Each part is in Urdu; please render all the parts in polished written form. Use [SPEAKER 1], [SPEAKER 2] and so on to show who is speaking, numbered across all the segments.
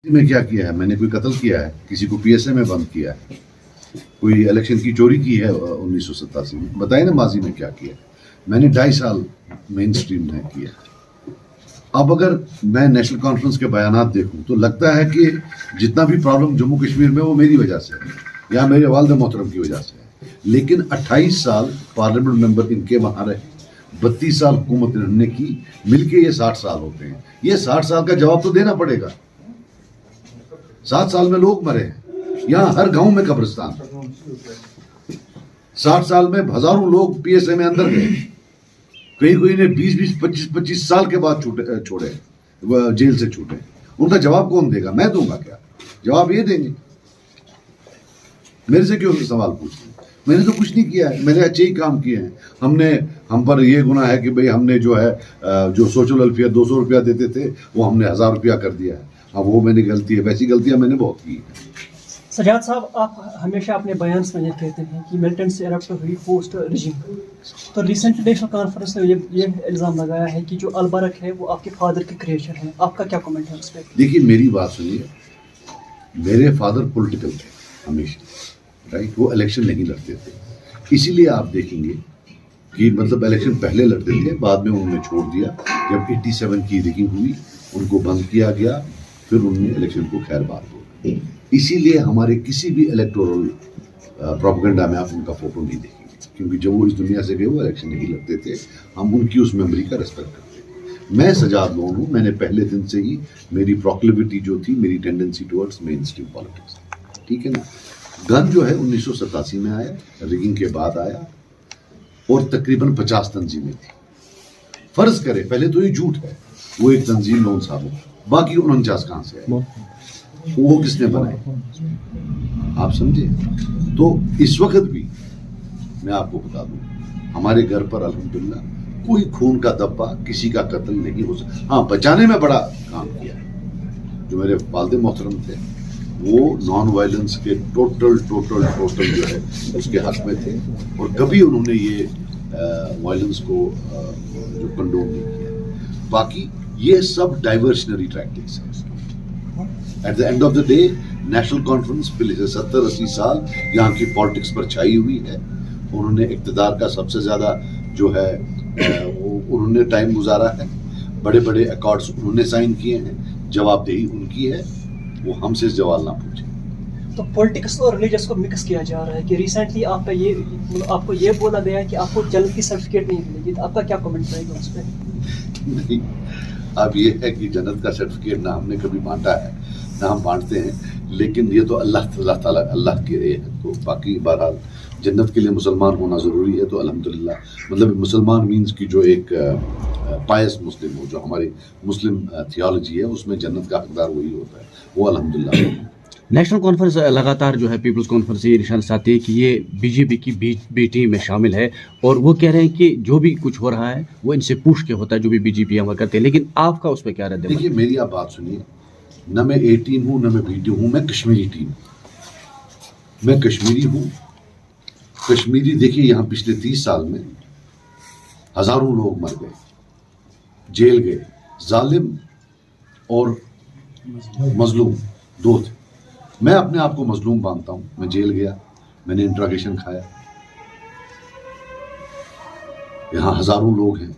[SPEAKER 1] میں کیا کیا ہے؟ میں نے کوئی قتل کیا ہے؟ کسی کو پی ایس اے میں بند کیا ہے؟ کوئی الیکشن کی چوری کی ہے 1987 میں؟ بتائیں نا ماضی میں کیا کیا ہے؟ میں نے 2.5 سال مین سٹریم میں کیا. اب اگر میں نیشنل کانفرنس کے بیانات دیکھوں تو لگتا ہے کہ جتنا بھی پرابلم جموں کشمیر میں وہ میری وجہ سے ہے یا میرے والد محترم کی وجہ سے ہے. لیکن 28 سال پارلیمنٹ ممبر ان کے وہاں رہے, 32 سال حکومت انہوں نے کی, مل کے یہ 60 سال ہوتے ہیں. یہ 60 سال کا جواب تو دینا پڑے گا. 7 سال میں لوگ مرے ہیں, یہاں ہر گاؤں میں قبرستان. 60 سال میں ہزاروں لوگ پی ایس اے میں اندر گئے, کہیں کوئی نے 20-25 سال کے بعد چھوڑے جیل سے چھوٹے. ان کا جواب کون دے گا؟ میں دوں گا کیا جواب؟ یہ دیں گے. میرے سے کیوں سوال پوچھتے ہیں؟ میں نے تو کچھ نہیں کیا ہے, میں نے اچھے ہی کام کیے ہیں. ہم پر یہ گناہ ہے کہ بھئی ہم نے جو ہے جو سوشل ویلفیئر 200 روپیہ دیتے تھے وہ ہم نے 1000 روپیہ کر دیا ہے. اب وہ میں نے غلطی ہے, ویسی غلطیاں میں نے بہت کی ہیں.
[SPEAKER 2] سجاد صاحب, آپ ہمیشہ اپنے بیان سے یہ کہتے ہیں کہ ملٹنٹ سے ایرپٹ ہوئی پوسٹ رجیم. تو ریسنٹ نیشنل کانفرنس نے یہ الزام لگایا ہے کہ جو البرک ہے وہ آپ کے فادر کی کریشن ہے. آپ کا کیا کمنٹ ہے اس پہ؟
[SPEAKER 1] دیکھیے میری بات سنیے, میرے فادر پولیٹیکل تھے ہمیشہ, رائٹ. وہ الیکشن نہیں لڑتے تھے, اسی لیے آپ دیکھیں گے کہ مطلب الیکشن پہلے لڑتے تھے, بعد میں انہوں نے چھوڑ دیا. جب 87 کی ریگنگ ہوئی ان کو بند کیا گیا, پھر انہوں نے الیکشن کو خیر بات ہو. اسی لیے ہمارے کسی بھی الیکٹورل پروپیگنڈا میں آپ ان کا فوٹو نہیں دیکھیں گے, کیونکہ جب وہ اس دنیا سے گئے وہ الیکشن نہیں لڑتے تھے. ہم ان کی اس میموری کا ریسپیکٹ کرتے ہیں. میں سجاد لون ہوں, میں نے پہلے دن سے ہی میری پروکلیوٹی جو تھی, میری ٹینڈنسی ٹورڈز مین اسٹریم پالیٹکس, ٹھیک ہے نا. گن جو ہے 1987 میں آیا, ریگنگ کے بعد آیا, اور تقریباً 50 تنظیمیں تھیں. فرض کرے پہلے تو یہ جھوٹ ہے, وہ ایک تنظیم لون صاحب, باقی 49 کہاں سے آئے, وہ کس نے بنائے, آپ سمجھے. تو اس وقت بھی میں آپ کو بتا دوں, ہمارے گھر پر الحمدللہ کوئی خون کا دبا, کسی کا قتل نہیں ہو سکتا. ہاں, بچانے میں بڑا کام کیا ہے. جو میرے والد محترم تھے وہ نان وائلنس کے ٹوٹل جو ہے اس کے حق میں تھے, اور کبھی انہوں نے یہ وائلنس کو جو کنڈوم نہیں کیا. باقی یہ سب ڈائیورشنری ٹریکٹکس ہیں. At the end of the day National Conference پچھلے 70-80 سال یہاں کی پالیٹکس پر چھائی ہوئی ہے. انہوں نے اقتدار کا سب سے زیادہ جو ہے انہوں نے ٹائم گزارا ہے. بڑے بڑے ایکارڈز انہوں نے سائن کیے ہیں. جواب دہی ان کی ہے, وہ ہم سے سوال نہ پوچھیں.
[SPEAKER 2] تو پولیٹکس اور ریلیجس کو مکس کیا جا رہا ہے کہ ریسنٹلی آپ کو یہ بولا گیا کہ آپ کو جنت کی سرٹیفکیٹ نہیں ملے گی. تو آپ کا کیا کمنٹ رہے گا اس پہ؟
[SPEAKER 1] نہیں, اب یہ ہے کہ جنت کا سرٹیفکیٹ نہ ہم نے کبھی بانٹا ہے نہ ہم بانٹتے ہیں, لیکن یہ تو اللہ تعالیٰ اللہ کی رے ہے. تو باقی بہرحال جنت کے لیے مسلمان ہونا ضروری ہے. تو الحمدللہ مطلب مسلمان مینز کی جو ایک پائس مسلم ہو, جو ہماری مسلم تھیالوجی ہے اس میں جنت کا حقدار وہی ہوتا ہے, وہ الحمدللہ.
[SPEAKER 3] نیشنل کانفرنس لگاتار جو ہے پیپلز کانفرنس یہ نشان ساتھی ہے کہ یہ بی جے پی کی بی ٹیم میں شامل ہے, اور وہ کہہ رہے ہیں کہ جو بھی کچھ ہو رہا ہے وہ ان سے پوچھ کے ہوتا ہے, جو بھی بی جے پی عمل کرتے ہیں. لیکن آپ کا اس پہ کیا رد ہے؟
[SPEAKER 1] دیکھیے میری آپ بات سنیے, نہ میں اے ٹیم ہوں نہ میں بی ٹیم ہوں, میں کشمیری ٹیم ہوں. میں کشمیری ہوں. کشمیری دیکھیے یہاں پچھلے 30 سال میں ہزاروں لوگ مر گئے, جیل گئے. ظالم اور مظلوم دو تھے. میں اپنے آپ کو مظلوم مانتا ہوں. میں جیل گیا, میں نے انٹراگیشن کھایا. یہاں ہزاروں لوگ ہیں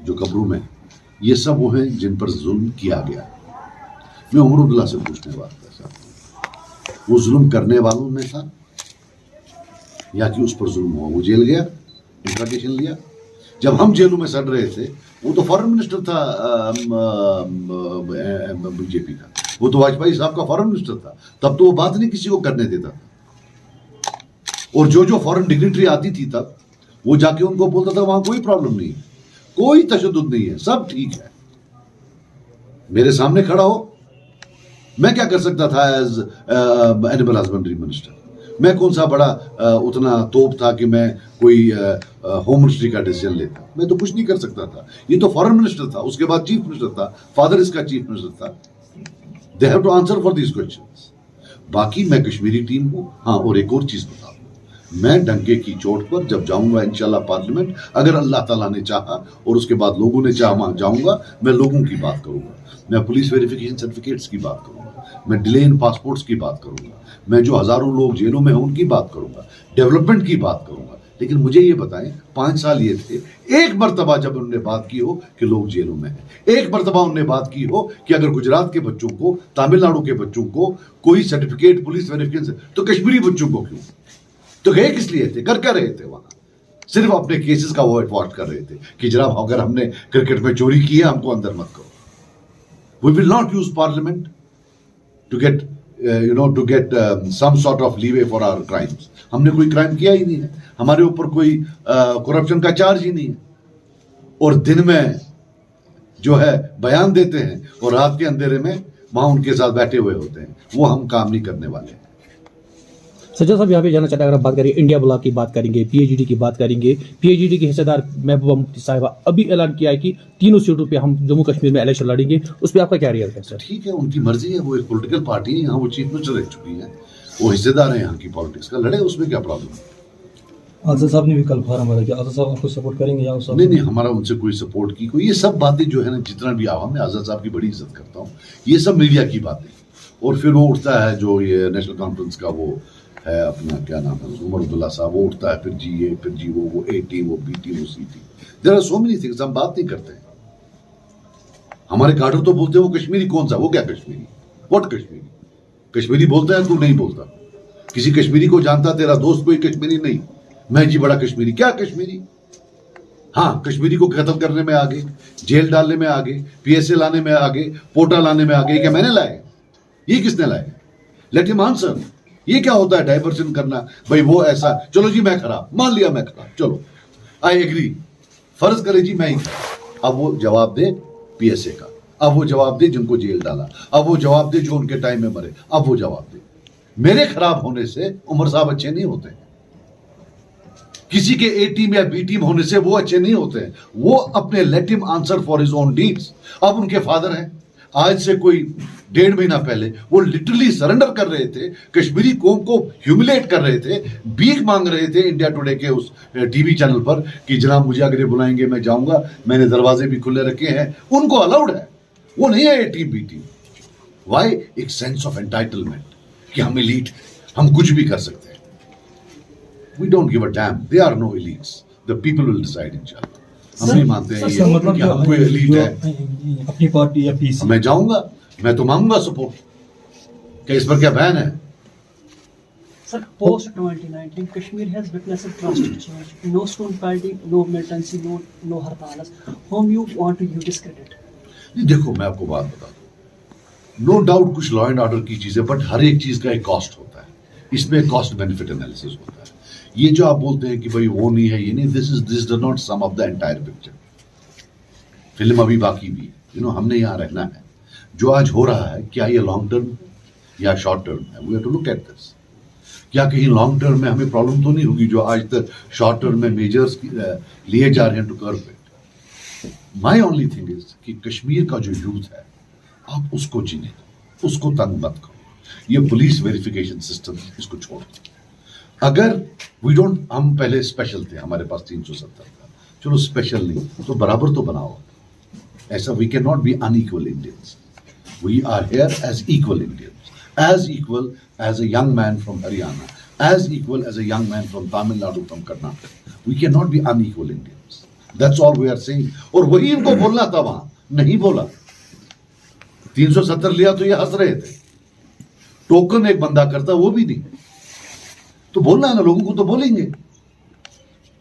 [SPEAKER 1] جو قبروں میں, یہ سب وہ ہیں جن پر ظلم کیا گیا. میں عمر عبداللہ سے پوچھنے والا تھا, وہ ظلم کرنے والوں میں تھا یا کہ اس پر ظلم ہوا؟ وہ جیل گیا, انٹراگیشن لیا. جب ہم جیلوں میں سڑ رہے تھے وہ تو فارن منسٹر تھا بی جے پی کا, وہ تو واجپئی صاحب کا فارن منسٹر تھا. تب تو وہ بات نہیں کسی کو کرنے دیتا تھا, اور جو فارن ڈگنیٹری آتی تھی تب وہ جا کے ان کو بولتا تھا وہاں کوئی پرابلم نہیں ہے, کوئی تشدد نہیں ہے, سب ٹھیک ہے. میرے سامنے کھڑا ہو, میں کیا کر سکتا تھا ایز اینیمل ہسبنڈری منسٹر؟ میں کون سا بڑا اتنا توپ تھا کہ میں کوئی ہوم منسٹری کا ڈیسیژن لیتا؟ میں تو کچھ نہیں کر سکتا تھا. یہ تو فارن منسٹر تھا, اس کے بعد چیف منسٹر تھا, فادر اس کا چیف منسٹر تھا. They have to answer for these questions. باقی میں کشمیری ٹیم ہوں. ہاں, اور ایک اور چیز بتا دوں, میں ڈنکے کی چوٹ پر جب جاؤں گا انشاءاللہ پارلیمنٹ، اگر اللہ تعالیٰ نے چاہا اور اس کے بعد لوگوں نے چاہا وہاں جاؤں گا، میں لوگوں کی بات کروں گا، میں پولیس ویریفیکیشن سرٹیفکیٹس کی بات کروں گا، میں ڈیلے ان پاسپورٹس کی بات کروں گا، میں جو ہزاروں لوگ جیلوں میں ہیں ان کی بات کروں گا، ڈیولپمنٹ کی بات کروں گا. لیکن مجھے یہ بتائیں 5 سال یہ تھے، ایک مرتبہ جب انہوں نے بات کی ہو کہ لوگ جیلوں میں ہیں، ایک مرتبہ انہوں نے بات کی ہو کہ اگر گجرات کے بچوں کو، تامل ناڈو کے بچوں کو کوئی سرٹیفکیٹ پولیس ویریفیکیشن، تو کشمیری بچوں کو کیوں؟ تو گئے کس لیے تھے؟ کر کیا رہے تھے وہاں؟ صرف اپنے کیسز کا وائٹ واش کر رہے تھے کہ جناب اگر ہم نے کرکٹ میں چوری کی ہے ہم کو اندر مت کرو. We will not use parliament to get to get some sort of leeway for our crimes. ہم نے کوئی کرائم کیا ہی نہیں ہے، ہمارے اوپر کوئی کرپشن کا چارج ہی نہیں ہے، اور دن میں جو ہے بیان دیتے ہیں اور رات کے اندھیرے میں وہاں ان کے ساتھ بیٹھے ہوئے ہوتے ہیں. وہ ہم کام نہیں کرنے والے ہیں.
[SPEAKER 4] سجاد صاحب یہاں پہ جانا چاہتا ہے، اگر آپ بات کریں انڈیا بلاک کی بات کریں گے، پی ایچ ڈی کی بات کریں گے، پی ایچ ڈی کی حصہ دار محبوبہ مفتی صاحبہ ابھی اعلان کیا ہے کہ 3 سیٹوں پہ ہم جموں کشمیر میں الیکشن لڑیں گے، اس پہ آپ کا کیا ریئل ہے سر؟
[SPEAKER 1] ٹھیک ہے، ان کی مرضی ہے، وہ ایک پولیٹیکل پارٹی ہے، یہاں وہ چیف منسٹر رہ چکی ہیں، وہ حصے دار ہیں یہاں کی پالیٹکس کا، لڑے، اس میں کیا پرابلم ہے؟
[SPEAKER 5] آزاد صاحب نے بھی کل فارم بھرا کیا، آزاد صاحب آپ کو سپورٹ کریں گے یا اس
[SPEAKER 1] نہیں ہمارا ان سے کوئی سپورٹ کی کوئی، یہ سب باتیں جو ہے نا، جتنا بھی عوام، میں آزاد صاحب کی بڑی عزت کرتا ہوں، یہ سب میڈیا کی باتیں. اور پھر وہ اٹھتا ہے جو یہ نیشنل کانفرنس کا وہ ہے اپنا کیا نام ہے عمر عبداللہ صاحب، وہ اٹھتا ہے پھر جی اے، پھر جی وہ اے ٹیم، وہ بی ٹیم، وہ C team. There are so many things, ہم بات نہیں کرتے ہیں. ہمارے کاڈر تو بولتے ہیں وہ کشمیری کون سا، وہ کیا کشمیری، واٹ کشمیری؟ کشمیری بولتا ہے تو نہیں بولتا، کسی کشمیری کو جانتا تیرا دوست کوئی کشمیری نہیں، میں جی بڑا کشمیری، کیا کشمیری؟ ہاں کشمیری کو قتل کرنے میں آگے، جیل ڈالنے میں آگے، پی ایس اے لانے میں آگے، پوٹا لانے میں آگے. کیا میں نے لائے؟ یہ کس نے لائے؟ Late them answer. یہ کیا ہوتا ہے ڈائیورشن کرنا؟ بھائی وہ ایسا، چلو جی میں خراب، مان لیا میں خراب، چلو آئی ایگری، فرض کرے جی میں ہی خراب. اب وہ جواب دے پی ایس اے کا، اب وہ جواب دے جن کو جیل ڈالا، اب وہ جواب دے جو ان کے ٹائم میں مرے، اب وہ جواب دے. میرے خراب ہونے سے عمر صاحب اچھے نہیں ہوتے، کسی کے اے ٹیم یا بی ٹیم ہونے سے وہ اچھے نہیں ہوتے ہیں. وہ اپنے let them answer for his own deeds. اب ان کے فادر ہیں، آج سے کوئی 1.5 مہینہ پہلے وہ لٹرلی سرنڈر کر رہے تھے، کشمیری قوم کو ہیوملیٹ کر رہے تھے، بھیک مانگ رہے تھے انڈیا ٹوڈے کے اس ٹی وی چینل پر کہ جناب مجھے اگر یہ بلائیں گے میں جاؤں گا، میں نے دروازے بھی کھلے رکھے ہیں. ان کو الاؤڈ ہے، وہ نہیں ہے A team B team. Why? ایک سینس آف انٹائٹلمنٹ کہ ہم ایلیٹ ہیں، ہم کچھ بھی کر سکتے ہیں. We don't give a damn. They are no elites. The people will decide inshallah. ہم نہیں مانتے ہیں یہ
[SPEAKER 5] مطلب
[SPEAKER 1] کہ ہم کوئی ایلیٹ ہے.
[SPEAKER 5] اپنی پارٹی یا پی سی،
[SPEAKER 1] میں جاؤں گا، میں تو مانگوں گا سپورٹ. کہ اس پر کیا بین ہے؟
[SPEAKER 2] Sir, post 2019, Kashmir has witnessed drastic change. No stone pelting, no militancy, no hartalas. Whom you want to discredit?
[SPEAKER 1] نہیں دیکھو میں آپ کو بات بتا دوں، نو ڈاؤٹ کچھ لا اینڈ آرڈر کی چیزیں، بٹ ہر ایک چیز کا ایک کاسٹ ہوتا ہے، اس میں کاسٹ بینیفٹ انالیسس ہوتا ہے. یہ جو آپ بولتے ہیں کہ بھائی وہ نہیں ہے، یہ نہیں، this does not some of the entire picture. Film ابھی باقی بھی ہم نے یہاں رہنا ہے. جو آج ہو رہا ہے کیا یہ لانگ ٹرم یا شارٹ ٹرم ہے؟ We have to look at this. کیا کہیں لانگ ٹرم میں ہمیں پرابلم تو نہیں ہوگی جو آج تک شارٹ ٹرم میں میجرز لیے جا رہے ہیں to curb it? My only thing is کہ کشمیر کا جو یوتھ ہے آپ اس کو جینے دو، اس کو تنگ مت کرو. یہ پولیس ویریفیکیشن سسٹم اس کو چھوڑ دو. اگر وی ڈونٹ، ہم پہلے اسپیشل تھے، ہمارے پاس 370 تھا، چلو اسپیشل نہیں تو برابر تو بناؤ. ایسا we can not be unequal Indians. We are here as equal Indians, as equal as a young man from Haryana, as equal as a young man from Tamil Nadu, from Karnataka. We can not be unequal Indians. That's all we are seeing. اور وہی ان کو بولنا تھا، وہاں نہیں بولا. 370 لیا تو یہ ہنس رہے تھے. ٹوکن ایک بندہ کرتا وہ بھی نہیں. تو بولنا ہے نا، لوگوں کو تو بولیں گے.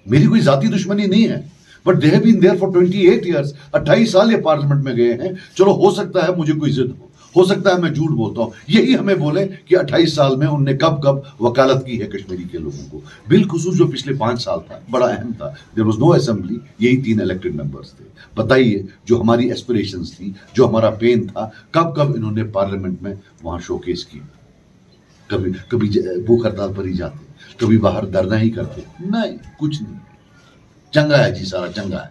[SPEAKER 1] میری کوئی ذاتی دشمنی نہیں ہے، but they have been there for 28 years. 28 سال یہ پارلیمنٹ میں گئے ہیں. چلو ہو سکتا ہے مجھے کوئی ضد ہو سکتا ہے میں جھوٹ بولتا ہوں. یہی ہمیں بولیں کہ 28 سال میں ان نے کب کب وکالت کی ہے کشمیری کے لوگوں کو. بالخصوص جو پچھلے 5 سال تھا بڑا اہم تھا. دیر واز نو اسمبلی، یہی 3 الیکٹڈ ممبرس تھے. بتائیے جو ہماری ایسپریشنز تھی، جو ہمارا پین تھا، کب کب انہوں نے پارلیمنٹ میں وہاں شو کیس کی. کبھی بھوک ہڑتال پر ہی جاتے، کبھی باہر دھرنا ہی کرتے. نہیں، کچھ نہیں. چنگا ہے جی، سارا چنگا ہے.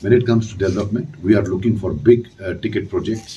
[SPEAKER 1] When it comes to development, we are looking for big ticket projects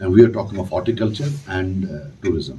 [SPEAKER 1] And we are talking of horticulture and tourism.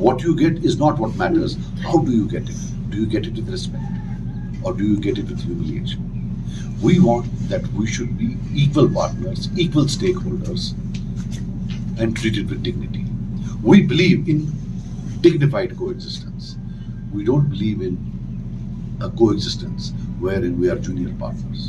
[SPEAKER 1] What you get is not what matters. How do you get it? Do you get it with respect or do you get it with humiliation? We want that we should be equal partners, equal stakeholders, and treated with dignity. We believe in dignified coexistence. We don't believe in a coexistence wherein we are junior partners.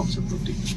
[SPEAKER 1] concept of dignity.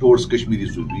[SPEAKER 1] towards Kashmiris will be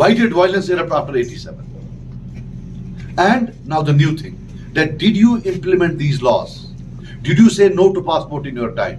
[SPEAKER 1] Why did violence erupt after 87? And now the new thing, that did you implement these laws? Did you say no to passport in your time?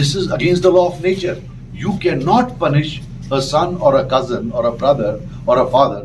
[SPEAKER 1] This is against the law of nature. You cannot punish a son or a cousin or a brother or a father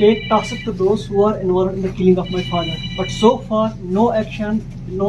[SPEAKER 2] take tasks to those who are involved in the killing of my father. But so far, no action, nor.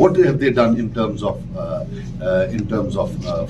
[SPEAKER 1] What have they done in terms of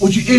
[SPEAKER 1] OG-A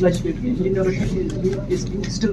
[SPEAKER 2] legislator is still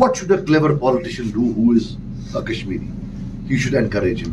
[SPEAKER 1] What should a clever politician do who is a Kashmiri? He should encourage him.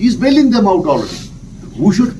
[SPEAKER 1] He is bailing them out already. We should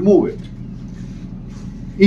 [SPEAKER 1] remove it.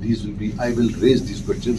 [SPEAKER 1] these will be, I will raise these questions,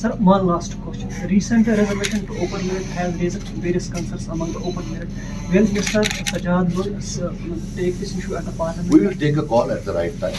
[SPEAKER 2] Sir, one last question. The recent reservation to open merit has raised various concerns among the open merit. Will Mr. Sajjad will take this issue at the parliament?
[SPEAKER 1] We will take a call at the right time.